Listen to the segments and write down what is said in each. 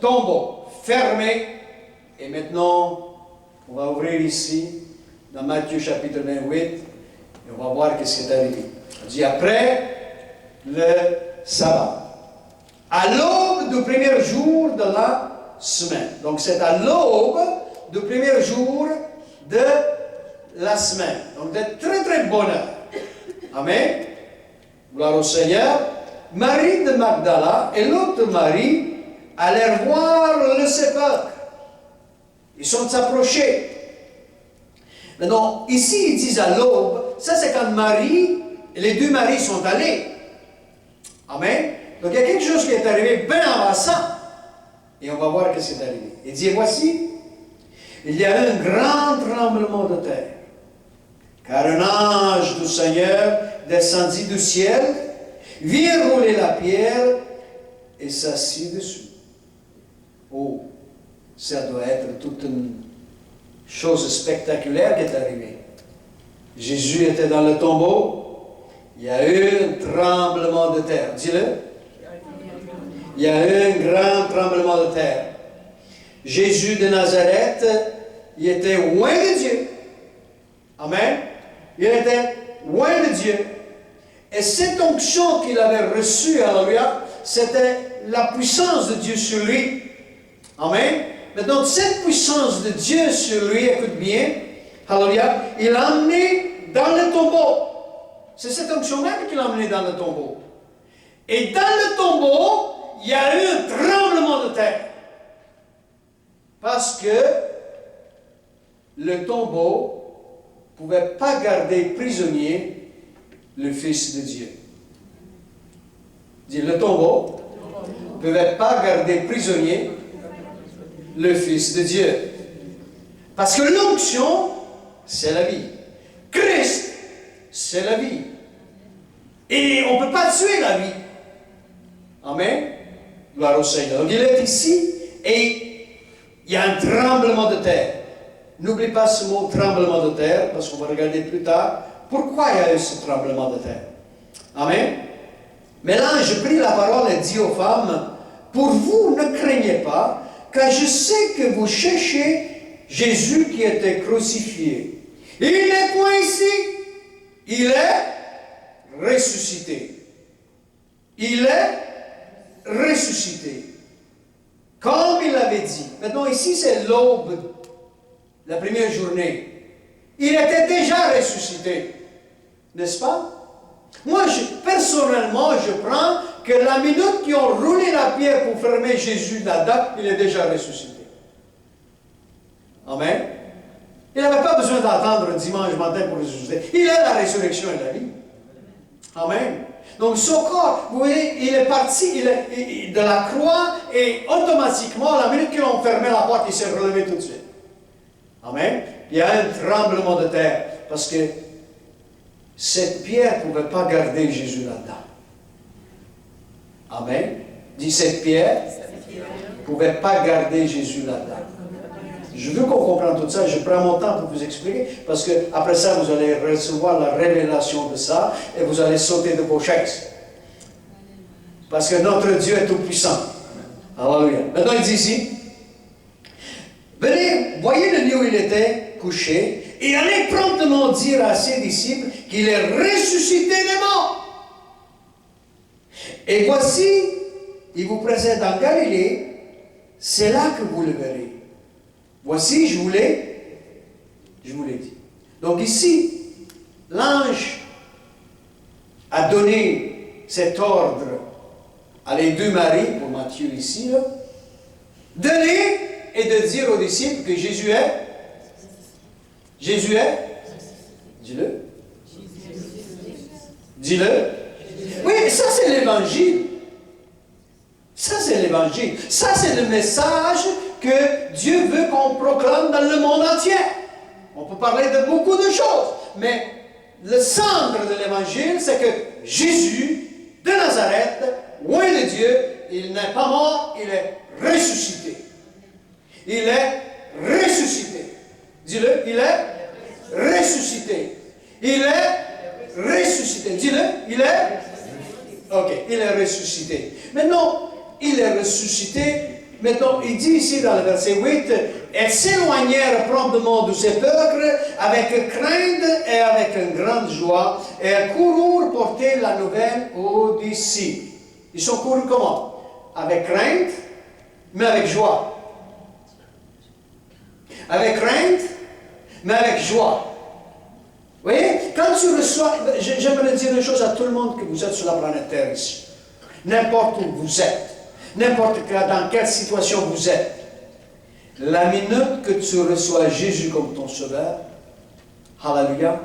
tombeau fermé. Et maintenant, on va ouvrir ici, dans Matthieu chapitre 28, et on va voir ce qui est arrivé. On dit après le sabbat, à l'aube du premier jour de la semaine. Donc c'est à l'aube du premier jour de la semaine. Donc de très très bonne heure. Amen. Gloire au Seigneur. Marie de Magdala et l'autre Marie allèrent voir le sépulcre. Ils sont approchés. Maintenant, ici, ils disent à l'aube, ça c'est quand Marie, les deux maris sont allés. Amen. Donc il y a quelque chose qui est arrivé bien avant ça. Et on va voir ce qui est arrivé. Il dit, voici, il y a eu un grand tremblement de terre. Car un ange du Seigneur descendit du ciel, vit rouler la pierre et s'assit dessus. Oh, ça doit être toute une chose spectaculaire qui est arrivée. Jésus était dans le tombeau, il y a eu un tremblement de terre. Dis-le. Il y a eu un grand tremblement de terre. Jésus de Nazareth, il était loin de Dieu. Amen. Il était loin de Dieu. Et cette onction qu'il avait reçue, alléluia, c'était la puissance de Dieu sur lui. Amen. Maintenant, cette puissance de Dieu sur lui, écoute bien, alléluia, il l'a amené dans le tombeau. C'est cette onction même qui l'a amené dans le tombeau. Et dans le tombeau, il y a eu un tremblement de terre. Parce que le tombeau ne pouvait pas garder prisonnier le Fils de Dieu. Dis, le tombeau ne pouvait pas garder prisonnier le Fils de Dieu. Parce que l'onction, c'est la vie. Christ, c'est la vie. Et on ne peut pas tuer la vie. Amen. Gloire au Seigneur. Donc il est ici et il y a un tremblement de terre. N'oublie pas ce mot tremblement de terre, parce qu'on va regarder plus tard pourquoi il y a eu ce tremblement de terre. Amen. Mais l'ange prit la parole et dit aux femmes, pour vous ne craignez pas, car je sais que vous cherchez Jésus qui était crucifié. Il n'est point ici, il est ressuscité. Il est ressuscité. Comme il l'avait dit. Maintenant ici c'est l'aube, la première journée. Il était déjà ressuscité. N'est-ce pas? Moi, personnellement, je prends que la minute qu'ils ont roulé la pierre pour fermer Jésus là-dedans, il est déjà ressuscité. Amen. Il n'avait pas besoin d'attendre dimanche matin pour ressusciter. Il est la résurrection et la vie. Amen. Donc son corps, vous voyez, il est parti de la croix et automatiquement, la minute qu'ils ont fermé la porte, il s'est relevé tout de suite. Amen. Il y a un tremblement de terre parce que cette pierre ne pouvait pas garder Jésus là-dedans. Amen. Dit cette pierre ne pouvait pas garder Jésus là-dedans. Je veux qu'on comprenne tout ça. Je prends mon temps pour vous expliquer parce que après ça, vous allez recevoir la révélation de ça et vous allez sauter de vos chaises. Parce que notre Dieu est tout puissant. Alléluia. Maintenant, il dit ici, venez, voyez le lieu où il était couché et allez promptement dire à ses disciples qu'il est ressuscité des morts. Et voici, il vous précède en Galilée, c'est là que vous le verrez. Voici, je vous l'ai dit. Donc ici, l'ange a donné cet ordre à les deux maris, pour Matthieu ici, d'aller et de dire aux disciples que Jésus est. Dis-le. Dis-le. Oui, ça c'est l'évangile. Ça c'est l'évangile. Ça c'est le message que Dieu veut qu'on proclame dans le monde entier. On peut parler de beaucoup de choses, mais le centre de l'évangile, c'est que Jésus de Nazareth, loin de Dieu, il n'est pas mort, il est ressuscité. Il est ressuscité. Dis-le, il est ressuscité. Il est ressuscité. Dis-le, il est... Ok, il est ressuscité. Maintenant, il est ressuscité maintenant, il dit ici dans le verset 8, elles s'éloignèrent promptement de ces peuples avec crainte et avec une grande joie, et elles coururent porter la nouvelle aux disciples. Ils sont courus comment? Avec crainte, mais avec joie. Avec crainte, mais avec joie. Vous voyez, quand tu reçois, j'aimerais dire une chose à tout le monde que vous êtes sur la planète Terre ici. N'importe où vous êtes, dans quelle situation vous êtes, la minute que tu reçois Jésus comme ton sauveur, hallelujah,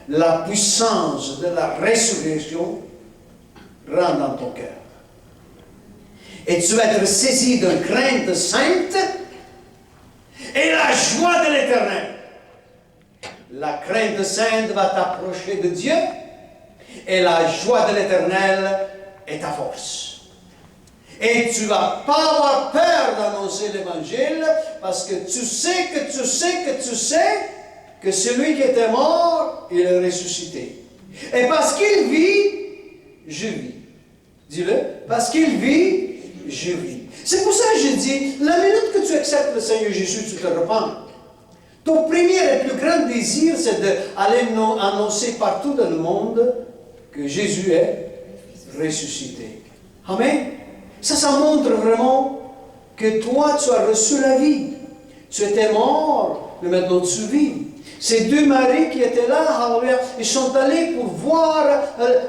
la puissance de la résurrection rentre dans ton cœur. Et tu vas être saisi d'une crainte sainte et la joie de l'Éternel. La crainte sainte va t'approcher de Dieu et la joie de l'Éternel est ta force. Et tu ne vas pas avoir peur d'annoncer l'Évangile parce que tu sais que celui qui était mort, il est ressuscité. Et parce qu'il vit, je vis. Dis-le, parce qu'il vit, je vis. C'est pour ça que je dis, la minute que tu acceptes le Seigneur Jésus, tu te repens. Ton premier et plus grand désir, c'est d'aller annoncer partout dans le monde que Jésus est ressuscité. Amen. Ça montre vraiment que toi, tu as reçu la vie. Tu étais mort, mais maintenant tu vis. Ces deux maris qui étaient là, ils sont allés pour voir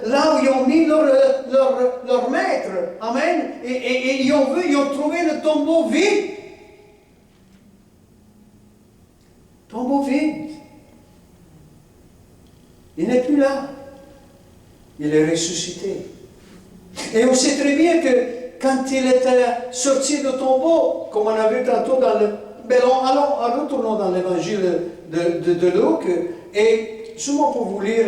là où ils ont mis leur maître. Amen. Et ils ont trouvé le tombeau vide. Tombeau vide. Il n'est plus là. Il est ressuscité. Et on sait très bien que quand il était sorti du tombeau, comme on a vu tantôt dans le... Retournons dans l'évangile de Luc, et seulement pour vous lire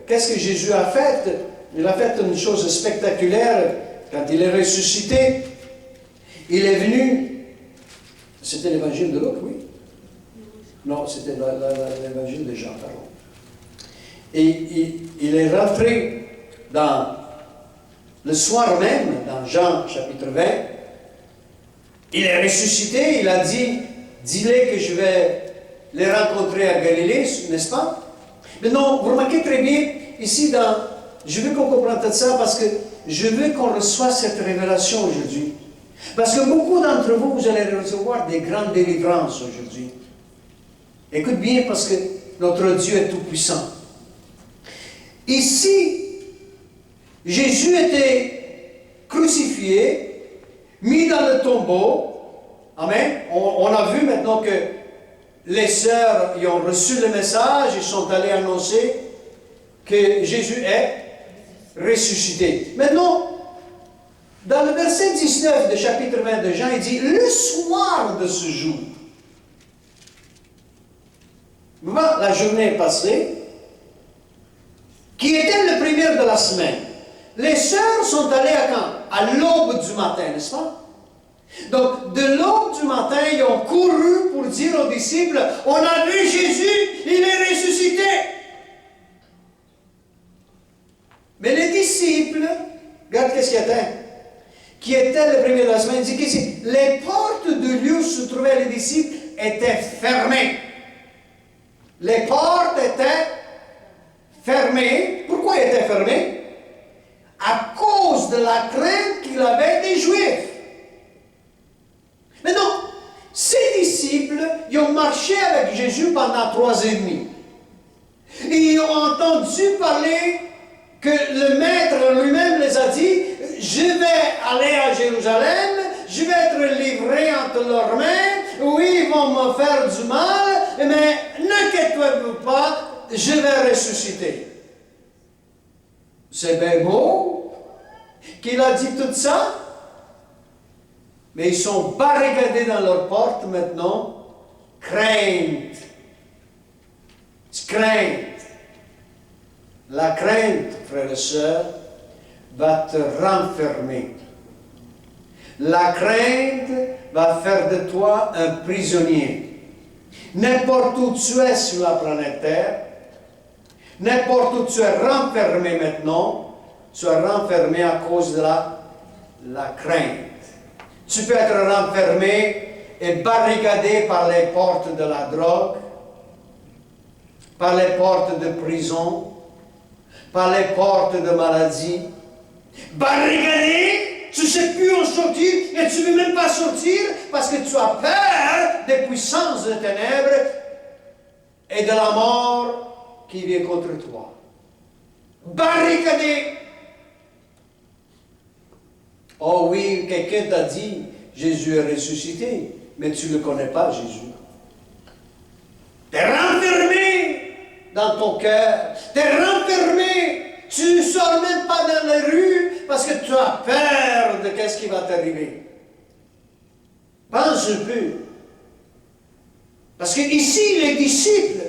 qu'est-ce que Jésus a fait. Il a fait une chose spectaculaire quand il est ressuscité. Il est venu... C'était l'évangile de Luc, oui? Non, c'était l'évangile de Jean, pardon. Et il est rentré dans le soir même, dans Jean chapitre 20. Il est ressuscité, il a dit, dis-les que je vais les rencontrer à Galilée, n'est-ce pas? Mais non, vous remarquez très bien, ici, je veux qu'on comprenne tout ça parce que je veux qu'on reçoive cette révélation aujourd'hui. Parce que beaucoup d'entre vous, vous allez recevoir des grandes délivrances aujourd'hui. Écoute bien, parce que notre Dieu est tout-puissant. Ici, Jésus était crucifié, mis dans le tombeau. Amen. On a vu maintenant que les sœurs y ont reçu le message, ils sont allés annoncer que Jésus est ressuscité. Maintenant, dans le verset 19 du chapitre 20 de Jean, il dit, le soir de ce jour, la journée passée, qui était le premier de la semaine, les sœurs sont allées à quand? À l'aube du matin, n'est-ce pas? Donc, de l'aube du matin, ils ont couru pour dire aux disciples, on a vu Jésus, il est ressuscité. Mais les disciples, regarde qu'est-ce qu'il y a, qui était le premier de la semaine, il dit qu'ici, les portes du lieu où se trouvaient les disciples étaient fermées. Les portes étaient fermées. Pourquoi elles étaient fermées? À cause de la crainte qu'il avait des Juifs. Mais non, ces disciples, ils ont marché avec Jésus pendant 3 ans et demi. Et ils ont entendu parler que le Maître lui-même les a dit, je vais aller à Jérusalem, je vais être livré entre leurs mains, oui, ils vont me faire du mal, mais n'inquiétez-vous pas, je vais ressusciter. C'est bien beau qu'il a dit tout ça, mais ils sont barricadés dans leurs portes maintenant. Crainte. Crainte. La crainte, frères et sœurs, va te renfermer. La crainte va faire de toi un prisonnier. N'importe où tu es sur la planète Terre, n'importe où tu es renfermé maintenant, tu es renfermé à cause de la crainte. Tu peux être renfermé et barricadé par les portes de la drogue, par les portes de prison, par les portes de maladie. Barricadé, tu ne sais plus en sortir et tu ne veux même pas sortir parce que tu as peur des puissances de ténèbres et de la mort qui vient contre toi. Barricadé. Oh oui, quelqu'un t'a dit, Jésus est ressuscité, mais tu ne le connais pas, Jésus. Tu es renfermé dans ton cœur. Tu es renfermé. Tu ne sors même pas dans les rues parce que tu as peur de ce qui va t'arriver. Pense un peu. Parce que ici, les disciples,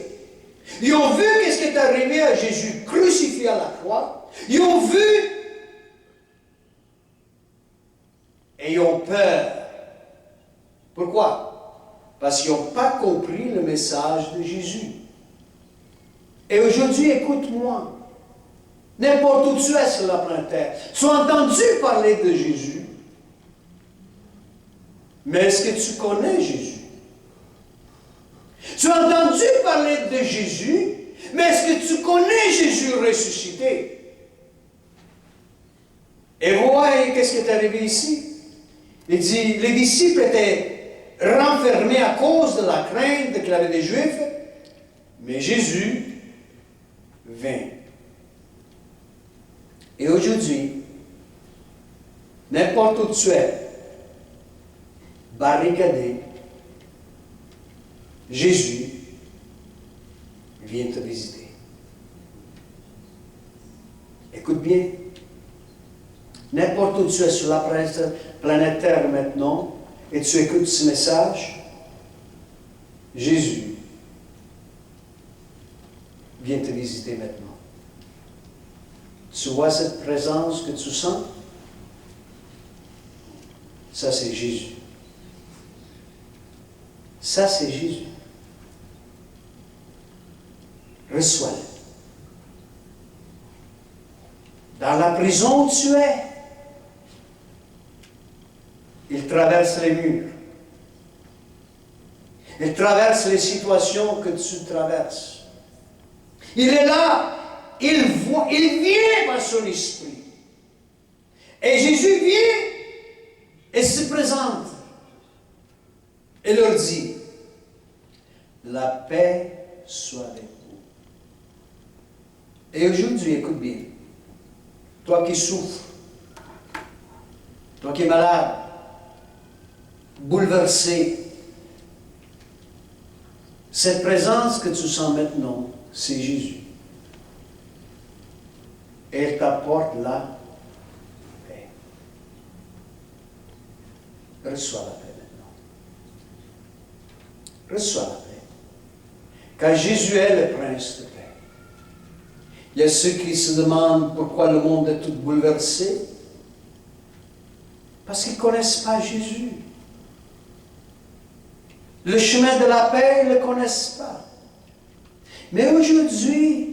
ils ont vu ce qui est arrivé à Jésus crucifié à la croix. Ils ont vu et ils ont peur. Pourquoi? Parce qu'ils n'ont pas compris le message de Jésus. Et aujourd'hui, écoute-moi. N'importe où tu es sur la planète Terre, tu as entendu parler de Jésus. Mais est-ce que tu connais Jésus? Tu as entendu parler de Jésus, mais est-ce que tu connais Jésus ressuscité? Et voyez qu'est-ce qui est arrivé ici. Il dit, les disciples étaient renfermés à cause de la crainte qu'il y avait des Juifs, mais Jésus vint. Et aujourd'hui, n'importe où tu es, barricadé, Jésus vient te visiter. Écoute bien. N'importe où tu es sur la planète Terre maintenant, et tu écoutes ce message, Jésus vient te visiter maintenant. Tu vois cette présence que tu sens? Ça, c'est Jésus. Ça, c'est Jésus. Reçois-le. Dans la prison où tu es, il traverse les murs. Il traverse les situations que tu traverses. Il est là. Il vient par son esprit. Et Jésus vient et se présente. Et leur dit, la paix soit avec vous. Et aujourd'hui, écoute bien, toi qui souffres, toi qui es malade, bouleversé, cette présence que tu sens maintenant, c'est Jésus. Et elle t'apporte la paix. Reçois la paix maintenant. Reçois la paix. Car Jésus est le prince de paix. Il y a ceux qui se demandent pourquoi le monde est tout bouleversé. Parce qu'ils ne connaissent pas Jésus. Le chemin de la paix, ils ne le connaissent pas. Mais aujourd'hui,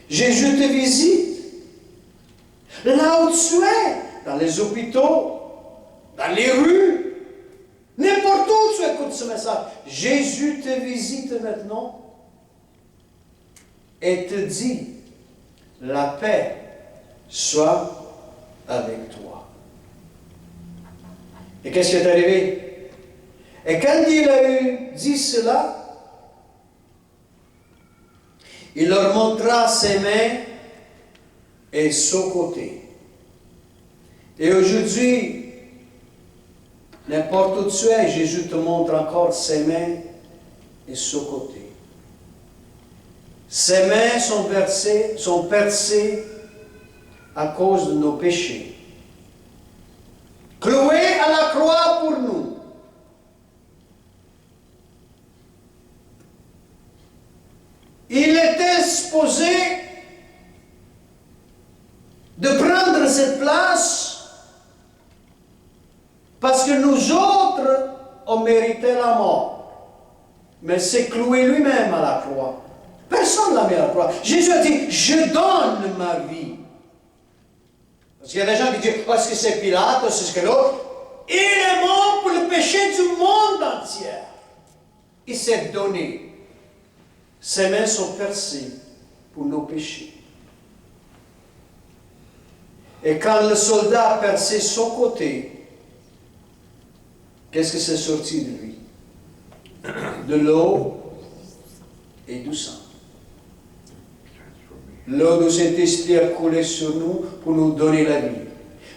Jésus te visite. Là où tu es, dans les hôpitaux, dans les rues, n'importe où tu écoutes ce message. Jésus te visite maintenant et te dit, la paix soit avec toi. Et qu'est-ce qui est arrivé? Et quand il a dit cela, il leur montra ses mains et son côté. Et aujourd'hui, n'importe où tu es, Jésus te montre encore ses mains et son côté. Ses mains sont percées à cause de nos péchés. Cloué à la croix pour nous. Il était supposé de prendre cette place parce que nous autres, on méritait la mort. Mais c'est cloué lui-même à la croix. Personne ne l'a mis à la croix. Jésus a dit, je donne ma vie. Parce qu'il y a des gens qui disent, parce que c'est Pilate, c'est ce que l'autre. Il est mort pour le péché du monde entier. Il s'est donné. Ses mains sont percées pour nos péchés. Et quand le soldat a percé son côté, qu'est-ce que c'est sorti de lui? De l'eau et du sang. L'eau du Saint-Esprit a coulé sur nous pour nous donner la vie.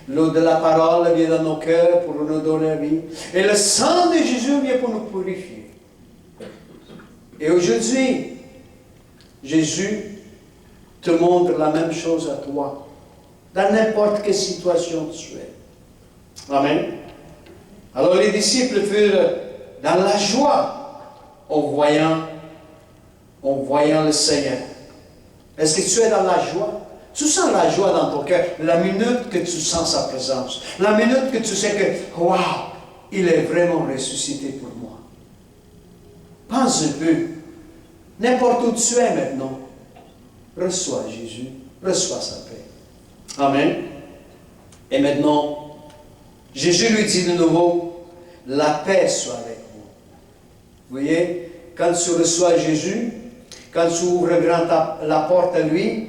L'eau de la parole vient dans nos cœurs pour nous donner la vie. Et le sang de Jésus vient pour nous purifier. Et aujourd'hui, Jésus te montre la même chose à toi, dans n'importe quelle situation tu es. Amen. Alors les disciples furent dans la joie en voyant le Seigneur. Est-ce que tu es dans la joie? Tu sens la joie dans ton cœur la minute que tu sens sa présence. La minute que tu sais que, waouh, il est vraiment ressuscité pour moi. Pense un peu. N'importe où tu es maintenant, reçois Jésus, reçois sa paix. Amen. Et maintenant, Jésus lui dit de nouveau, la paix soit avec vous. Vous voyez, quand tu reçois Jésus, quand tu ouvres la porte à lui,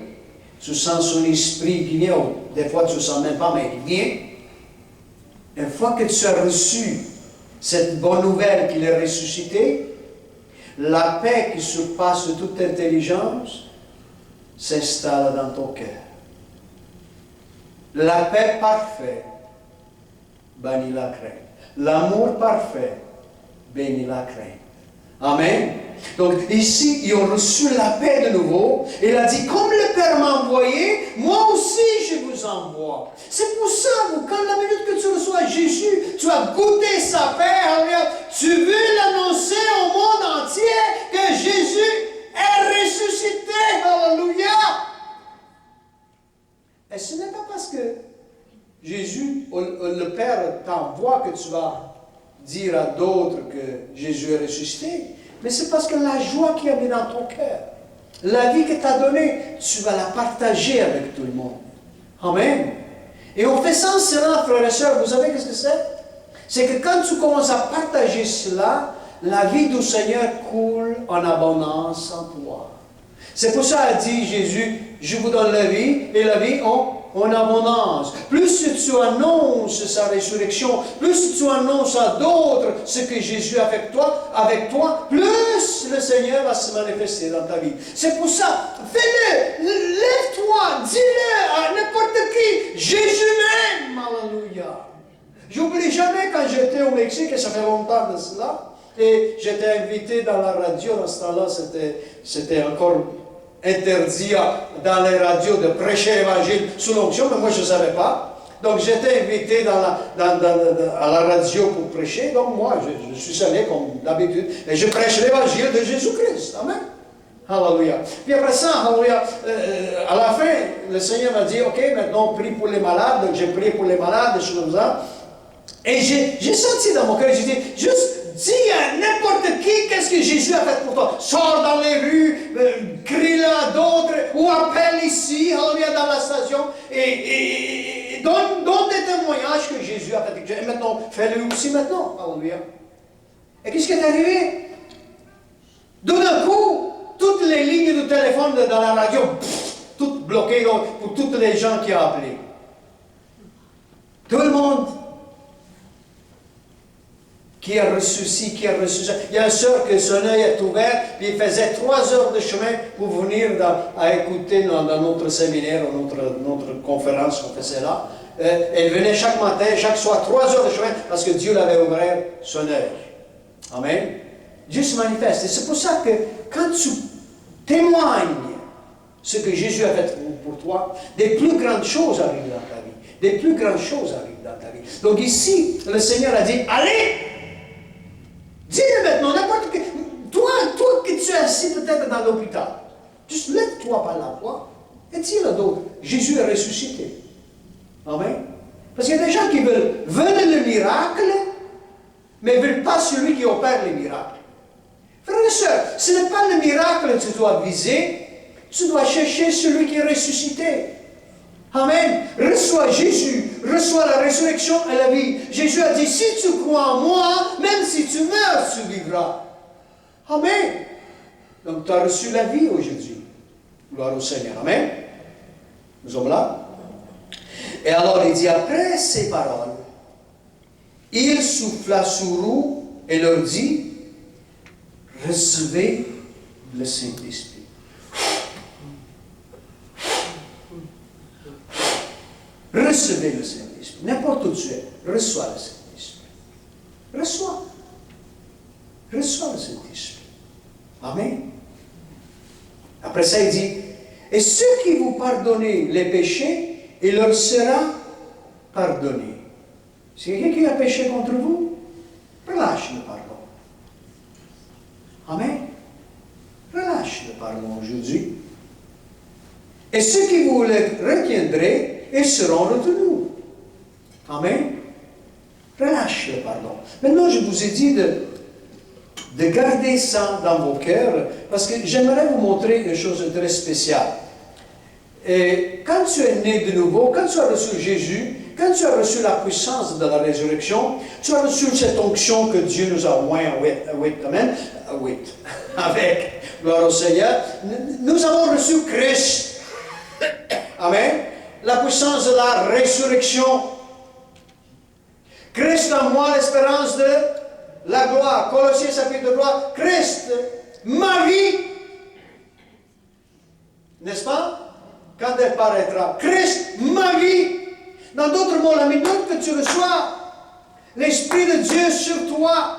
tu sens son esprit qui vient. Des fois, tu ne sens même pas, mais il vient. Une fois que tu as reçu cette bonne nouvelle qu'il est ressuscité, la paix qui surpasse toute intelligence s'installe dans ton cœur. La paix parfaite bannit la crainte. L'amour parfait bénit la crainte. Amen. Donc ici, ils ont reçu la paix de nouveau. Il a dit, comme le Père m'a envoyé, moi aussi je vous envoie. C'est pour ça, quand la minute que tu reçois Jésus, tu as goûté sa paix, tu veux l'annoncer au monde entier que Jésus est ressuscité. Alléluia. Et ce n'est pas parce que Jésus, le Père t'envoie que tu vas dire à d'autres que Jésus est ressuscité, mais c'est parce que la joie qu'il a mis dans ton cœur, la vie que tu as donnée, tu vas la partager avec tout le monde. Amen. Et on fait ça en cela, frères et sœurs, vous savez qu'est-ce que c'est? C'est que quand tu commences à partager cela, la vie du Seigneur coule en abondance en toi. C'est pour ça qu'il dit Jésus, je vous donne la vie, et la vie en abondance. Plus tu annonces sa résurrection, plus tu annonces à d'autres ce que Jésus a fait avec toi, plus le Seigneur va se manifester dans ta vie. C'est pour ça, fais-le, lève-toi, dis-le à n'importe qui, Jésus m'aime, alléluia. J'oublie jamais quand j'étais au Mexique, et ça fait longtemps de cela, et j'étais invité dans la radio, dans ce temps-là, c'était encore interdit dans les radios de prêcher l'évangile sous l'onction, mais moi je ne savais pas. Donc j'étais invité à la radio pour prêcher, donc moi je suis allé comme d'habitude, et je prêche l'évangile de Jésus-Christ. Amen. Alléluia. Puis après ça, alléluia, à la fin, le Seigneur m'a dit, ok, maintenant prie pour les malades, donc j'ai prié pour les malades, des choses comme ça. Et j'ai senti dans mon cœur, j'ai dit, juste dis à n'importe qui qu'est-ce que Jésus a fait pour toi. Sors dans les rues, crie-le à d'autres, ou appelle ici, alléluia, dans la station, et donne des témoignages que Jésus a fait. Et maintenant, fais-le aussi maintenant, alléluia. Et qu'est-ce qui est arrivé? D'un coup, toutes les lignes de téléphone dans la radio, toutes bloquées pour toutes les gens qui ont appelé. Tout le monde qui a reçu ci, qui a reçu ça. Il y a une sœur que son œil est ouvert, puis il faisait 3 heures de chemin pour venir à écouter dans notre séminaire, notre conférence qu'on faisait là. Elle venait chaque matin, chaque soir, 3 heures de chemin, parce que Dieu l'avait ouvert son œil. Amen. Dieu se manifeste. Et c'est pour ça que quand tu témoignes ce que Jésus a fait pour toi, des plus grandes choses arrivent dans ta vie. Des plus grandes choses arrivent dans ta vie. Donc ici, le Seigneur a dit, allez! Dis-le maintenant, n'importe qui. Toi qui tu es assis peut-être dans l'hôpital, juste lève-toi par la voix et dis-le d'autres. Jésus est ressuscité. Amen. Parce qu'il y a des gens qui veulent le miracle, mais ne veulent pas celui qui opère les miracles. Frères et sœurs, ce n'est pas le miracle que tu dois viser, tu dois chercher celui qui est ressuscité. Amen. Reçois Jésus reçois la résurrection et la vie. Jésus a dit, si tu crois en moi, même si tu meurs, tu vivras. Amen. Donc tu as reçu la vie aujourd'hui. Gloire au Seigneur. Amen. Nous sommes là. Et alors il dit, après ces paroles, il souffla sur eux et leur dit, recevez le Saint-Esprit. Recevez le Saint-Esprit. N'importe où tu es, reçois le Saint-Esprit. Reçois. Reçois le Saint-Esprit. Amen. Après ça, il dit, et ceux qui vous pardonnez les péchés, il leur sera pardonné. Si quelqu'un qui a péché contre vous, relâche le pardon. Amen. Relâche le pardon aujourd'hui. Et ceux qui vous le retiendrez, ils seront retenus. Amen. Relâche le pardon. Maintenant, je vous ai dit de garder ça dans vos cœurs, parce que j'aimerais vous montrer une chose très spéciale. Et quand tu es né de nouveau, quand tu as reçu Jésus, quand tu as reçu la puissance de la résurrection, tu as reçu cette onction que Dieu nous a oint avec, gloire au Seigneur, nous avons reçu Christ. Amen. La puissance de la résurrection. Christ en moi, l'espérance de la gloire. Colossiens chapitre 3, Christ, ma vie. N'est-ce pas? Quand elle paraîtra. Christ, ma vie. Dans d'autres mots, la minute que tu reçois l'Esprit de Dieu sur toi,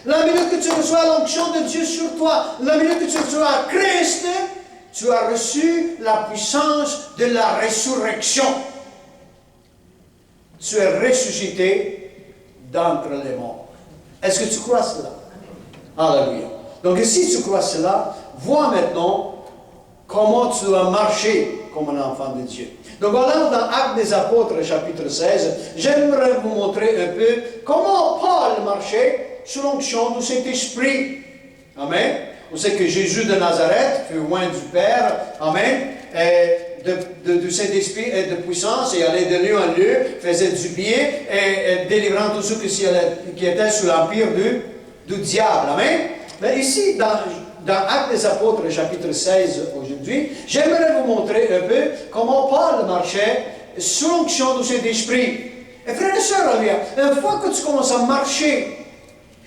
la minute que tu reçois l'onction de Dieu sur toi, la minute que tu reçois Christ, tu as reçu la puissance de la résurrection. Tu es ressuscité d'entre les morts. Est-ce que tu crois cela? Alléluia. Donc si tu crois cela, vois maintenant comment tu dois marcher comme un enfant de Dieu. Donc voilà, dans Actes des Apôtres, chapitre 16, j'aimerais vous montrer un peu comment Paul marchait sous l'onction du Saint-Esprit. Amen. Vous savez que Jésus de Nazareth fut loin du Père. Amen. Du Saint-Esprit et de puissance, et allait de lieu en lieu, faisait du bien, et délivrant tous ceux qui étaient sous l'empire du diable. Amen. Mais ici, dans Actes des Apôtres, chapitre 16, aujourd'hui, j'aimerais vous montrer un peu comment Paul marchait sous l'onction du Saint-Esprit. Et frères et sœurs, alléluia, une fois que tu commences à marcher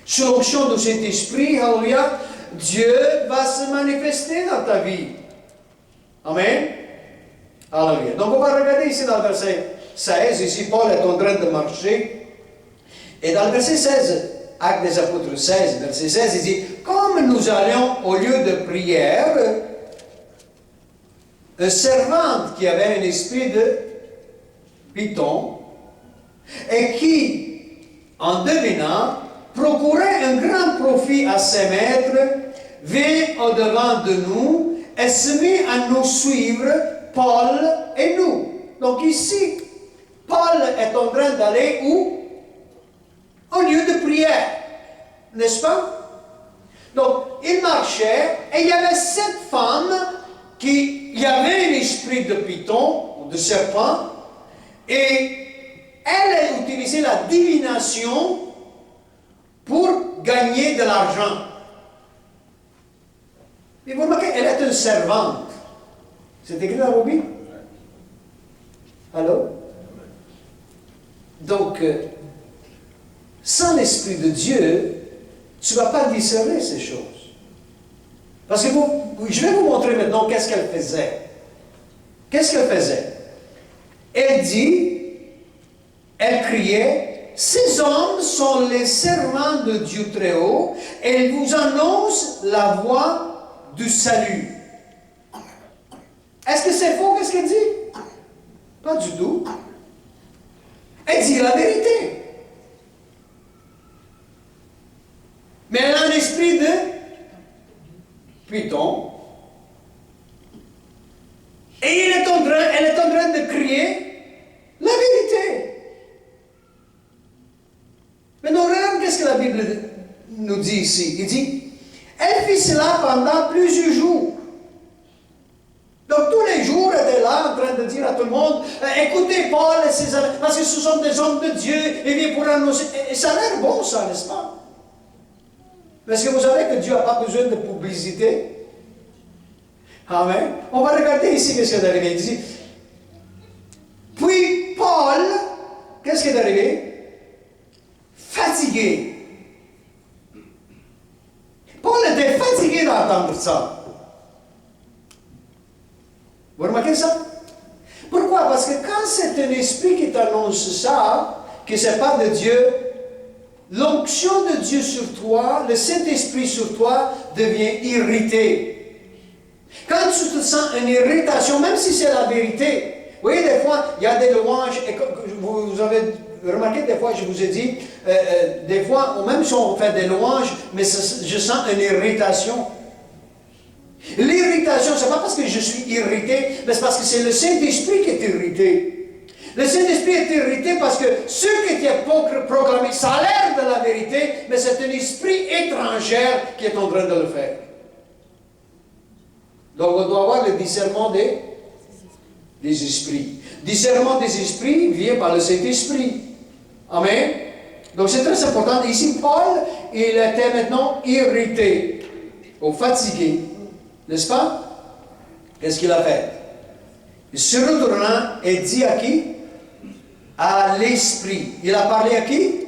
sous l'onction du Saint-Esprit, alléluia, Dieu va se manifester dans ta vie. Amen. Alléluia. Donc on va regarder ici dans le verset 16, ici Paul est en train de marcher. Et dans le verset 16, Actes des Apôtres 16, verset 16, il dit, comme nous allions au lieu de prière, une servante qui avait un esprit de Python, et qui, en devinant, procurait un grand profit à ses maîtres, vint au-devant de nous et se mit à nous suivre, Paul et nous. Donc ici, Paul est en train d'aller où? Au lieu de prière. N'est-ce pas? Donc, il marchait et il y avait cette femme qui avait un esprit de python, de serpent, et elle a utilisé la divination pour gagner de l'argent. Et vous remarquez, elle est une servante. C'est écrit dans la Bible? Alors? Donc, sans l'Esprit de Dieu, tu ne vas pas discerner ces choses. Parce que je vais vous montrer maintenant qu'est-ce qu'elle faisait. Qu'est-ce qu'elle faisait? Elle dit, elle criait, ces hommes sont les servants de Dieu très haut, et ils vous annoncent la voie du salut. Est-ce que c'est faux, qu'est-ce qu'elle dit? Pas du tout. Elle dit la vérité. Mais elle a un esprit de python. Et elle est en train de crier la vérité. Maintenant, regarde qu'est-ce que la Bible nous dit ici. Il dit, elle fit cela pendant plusieurs jours. Donc tous les jours, elle était là en train de dire à tout le monde, écoutez Paul et ses amis, parce que ce sont des hommes de Dieu, et bien pour annoncer. Et ça a l'air bon ça, n'est-ce pas? Parce que vous savez que Dieu n'a pas besoin de publicité. Amen. On va regarder ici qu'est-ce qui est arrivé. Il dit, puis Paul, qu'est-ce qui est arrivé? Fatigué. Paul était fatigué d'entendre ça. Vous remarquez ça? Pourquoi? Parce que quand c'est un esprit qui t'annonce ça, que ce n'est pas de Dieu, l'onction de Dieu sur toi, le Saint-Esprit sur toi, devient irrité. Quand tu te sens une irritation, même si c'est la vérité, vous voyez, des fois, il y a des louanges, et vous avez remarqué, des fois, je vous ai dit, des fois, même si on fait des louanges, mais je sens une irritation. L'irritation, ce n'est pas parce que je suis irrité, mais c'est parce que c'est le Saint-Esprit qui est irrité. Le Saint-Esprit est irrité parce que ce qui est proclamé, ça a l'air de la vérité, mais c'est un esprit étranger qui est en train de le faire. Donc on doit avoir le discernement des esprits. Discernement des esprits vient par le Saint-Esprit. Amen. Donc c'est très important. Ici, Paul, il était maintenant irrité, ou fatigué. N'est-ce pas? Qu'est-ce qu'il a fait? Il se retourna et dit à qui? À l'esprit. Il a parlé à qui?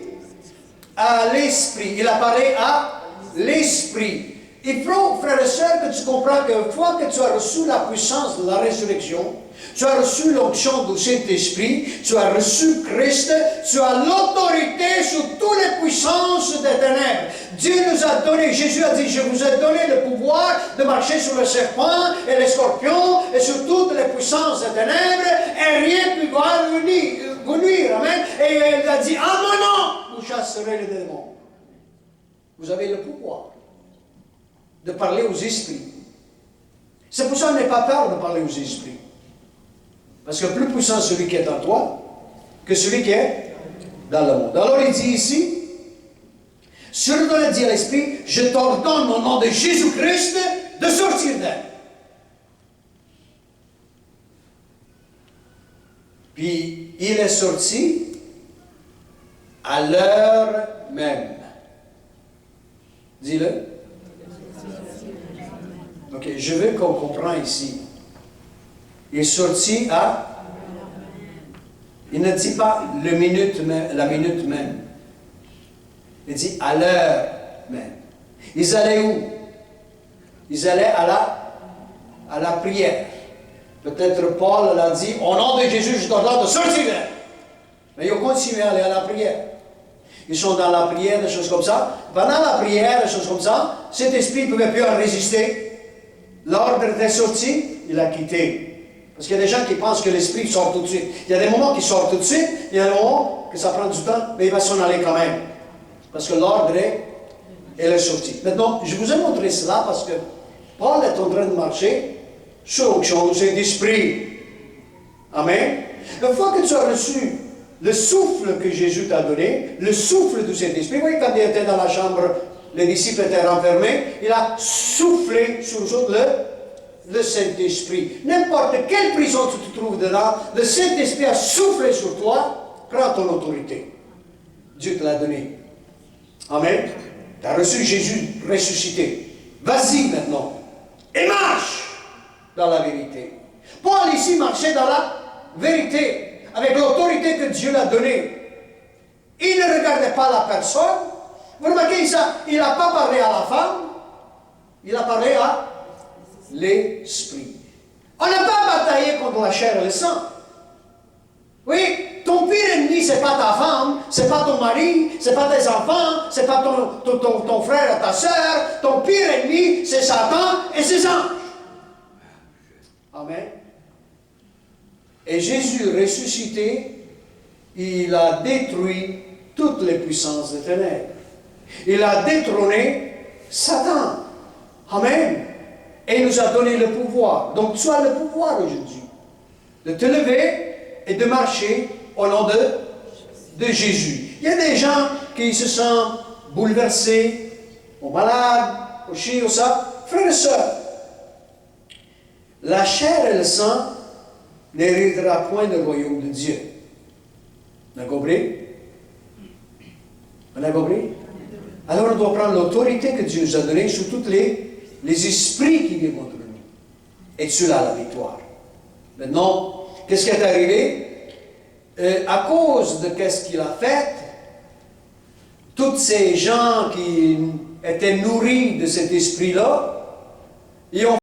À l'esprit. Il a parlé à l'esprit. Il faut, frères et sœurs, que tu comprends qu'une fois que tu as reçu la puissance de la résurrection, tu as reçu l'onction du Saint-Esprit, tu as reçu Christ, tu as l'autorité sur toutes les puissances des ténèbres. Dieu nous a donné, Jésus a dit, je vous ai donné le pouvoir de marcher sur le serpent et les scorpions et sur toutes les puissances des ténèbres, et rien ne pourra vous nuire. Amen. Et il a dit, à mon nom, vous chasserez les démons. Vous avez le pouvoir de parler aux esprits. C'est pour ça qu'on n'a pas peur de parler aux esprits. Parce que plus puissant celui qui est en toi que celui qui est dans le monde. Alors il dit ici, sur le dit à l'esprit, je t'ordonne au nom de Jésus-Christ de sortir d'elle. Puis il est sorti à l'heure même. Dis-le. Ok, je veux qu'on comprenne ici. Il est sorti à... Il ne dit pas la minute même. Il dit à l'heure même. Ils allaient où? Ils allaient à la prière. Peut-être Paul l'a dit, au nom de Jésus, je t'ordonne de sortir. Mais ils ont continué à aller à la prière. Ils sont dans la prière, des choses comme ça. Pendant la prière, des choses comme ça, cet esprit ne pouvait plus en résister. L'ordre était sorti, il a quitté. Parce qu'il y a des gens qui pensent que l'esprit sort tout de suite. Il y a des moments qui sortent tout de suite, il y a des moments que ça prend du temps, mais il va s'en aller quand même. Parce que l'ordre est sorti. Maintenant, je vous ai montré cela parce que Paul est en train de marcher sur l'onction du Saint-Esprit. Amen. Une fois que tu as reçu le souffle que Jésus t'a donné, le souffle du Saint-Esprit, vous voyez, quand il était dans la chambre, les disciples étaient renfermés, il a soufflé sur eux autres le Saint-Esprit. N'importe quelle prison tu te trouves dedans, le Saint-Esprit a soufflé sur toi, prends ton autorité. Dieu te l'a donné. Amen. Tu as reçu Jésus ressuscité. Vas-y maintenant. Et marche dans la vérité. Paul ici marchait dans la vérité, avec l'autorité que Dieu l'a donnée. Il ne regardait pas la personne. Vous remarquez ça? Il n'a pas parlé à la femme, il a parlé à l'esprit. On n'a pas bataillé contre la chair et le sang. Oui, ton pire ennemi, ce n'est pas ta femme, ce n'est pas ton mari, ce n'est pas tes enfants, ce n'est pas ton frère et ta soeur. Ton pire ennemi, c'est Satan et ses anges. Amen. Et Jésus ressuscité, il a détruit toutes les puissances des ténèbres. Il a détrôné Satan. Amen. Et il nous a donné le pouvoir. Donc tu as le pouvoir aujourd'hui de te lever et de marcher au nom de Jésus. Il y a des gens qui se sentent bouleversés, ou malades, ou ci, ou ça. Frères et sœurs, la chair et le sang n'héritera point le royaume de Dieu. On a compris? On a compris? Alors on doit prendre l'autorité que Dieu nous a donnée sur tous les esprits qui viennent contre nous. Et cela la victoire. Maintenant, qu'est-ce qui est arrivé? À cause de qu'est-ce qu'il a fait, tous ces gens qui étaient nourris de cet esprit-là, ils ont